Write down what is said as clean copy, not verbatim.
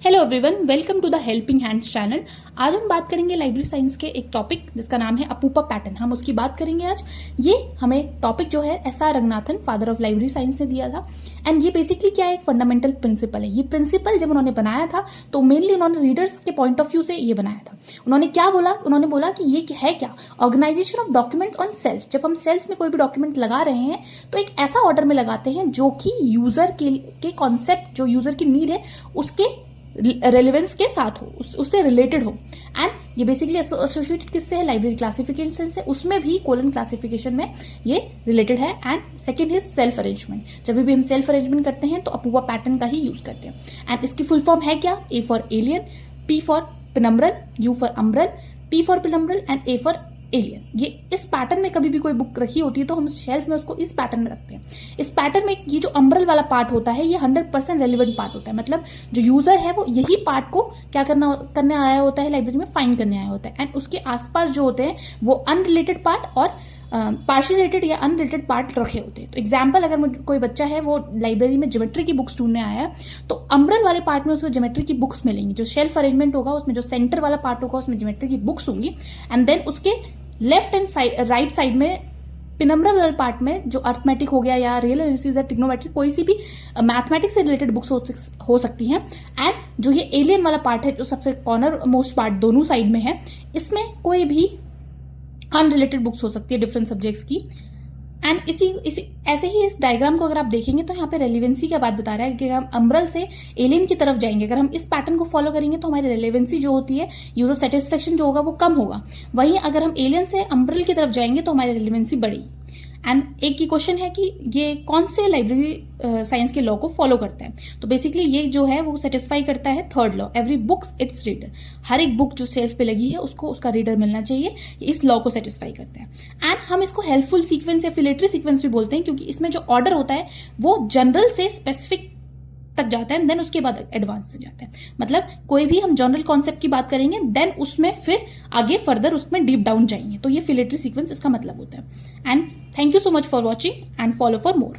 Hello everyone, welcome to the helping hands channel. आज हम बात करेंगे लाइब्रेरी साइंस के एक टॉपिक जिसका नाम है अपूपा पैटर्न। हम उसकी बात करेंगे आज। ये हमें टॉपिक जो है SR Ranganathan, father of library science, ने दिया था। एंड ये बेसिकली क्या है, एक फंडामेंटल प्रिंसिपल है। ये प्रिंसिपल जब उन्होंने बनाया था तो मेनली उन्होंने रीडर्स के पॉइंट ऑफ व्यू से ये बनाया था। उन्होंने क्या बोला, उन्होंने बोला कि ये है क्या, organization of documents on sales. जब हम सेल्स में कोई भी डॉक्यूमेंट लगा रहे हैं तो एक ऐसा ऑर्डर में लगाते हैं जो कि यूजर के कॉन्सेप्ट, जो यूजर की नीड है उसके रेलिवेंस के साथ हो, उससे रिलेटेड हो। एंड ये बेसिकली एसोसिएटेड किससे है, लाइब्रेरी क्लासिफिकेशन से। उसमें भी कोलन क्लासिफिकेशन में ये रिलेटेड है। And second is self arrangement. जब भी हम सेल्फ अरेंजमेंट करते हैं तो अपूपा पैटर्न का ही यूज करते हैं। एंड इसकी फुल फॉर्म है क्या, A for alien, P for penumbral, U for umbral, P for penumbral and A for alien. ये इस पैटर्न में कभी भी कोई बुक रखी होती है तो हम शेल्फ में उसको इस पैटर्न में रखते हैं। इस पैटर्न में ये जो अम्ब्रल वाला पार्ट होता है ये 100% रेलिवेंट पार्ट होता है। मतलब जो यूजर है वो यही पार्ट को क्या करने आया होता है, लाइब्रेरी में फाइंड करने आया होता है। एंड उसके आसपास जो होते हैं वो अनरिलेटेड पार्ट और पार्शियल रिलेटेड या अनरिलेटेड पार्ट रखे होते हैं। तो एग्जाम्पल, अगर कोई बच्चा है वो लाइब्रेरी में ज्योमेट्री की बुक्स ढूंढने आया है तो अम्ब्रल वाले पार्ट में उसको ज्योमेट्री की बुक्स मिलेंगी। जो शेल्फ अरेंजमेंट होगा उसमें जो सेंटर वाला पार्ट होगा उसमें ज्योमेट्री की बुक्स होंगी। एंड देन उसके left and side, right side में पेनम्ब्रल वाले पार्ट में जो अर्थमेटिक हो गया या रियल एनालिसिस या ट्रिग्नोमेट्रिक, कोई सी भी मैथमेटिक्स से रिलेटेड बुक्स हो सकती हैं। एंड जो ये एलियन वाला पार्ट है जो सबसे कॉर्नर मोस्ट पार्ट दोनों साइड में है, इसमें कोई भी अनरिलेटेड बुक्स हो सकती है डिफरेंट सब्जेक्ट्स की। एंड ऐसे ही इस डायग्राम को अगर आप देखेंगे तो यहाँ पे रेलिवेंसी का बात बता रहा है कि हम अम्ब्रल से एलियन की तरफ जाएंगे, अगर हम इस पैटर्न को फॉलो करेंगे तो हमारी रेलिवेंसी जो होती है, यूजर सेटिस्फेक्शन जो होगा वो कम होगा। वहीं अगर हम एलियन से अम्ब्रल की तरफ जाएंगे तो हमारी रेलिवेंसी बढ़ेगी। एंड एक की क्वेश्चन है कि ये कौन से लाइब्रेरी साइंस के लॉ को फॉलो करता है। तो बेसिकली ये जो है वो सेटिस्फाई करता है third law, every books its reader. हर एक बुक जो शेल्फ पे लगी है उसको उसका रीडर मिलना चाहिए। इस लॉ को सेटिस्फाई करता है। एंड हम इसको हेल्पफुल सीक्वेंस या फिलेटरी सीक्वेंस भी बोलते हैं क्योंकि इसमें जो ऑर्डर होता है वो जनरल से स्पेसिफिक तक जाता है, देन उसके बाद एडवांस से जाता है। मतलब कोई भी हम जनरल कॉन्सेप्ट की बात करेंगे देन उसमें फिर आगे फर्दर उसमें डीप डाउन जाएंगे। तो ये फिलेटरी सीक्वेंस इसका मतलब होता है। And thank you so much for watching and follow for more.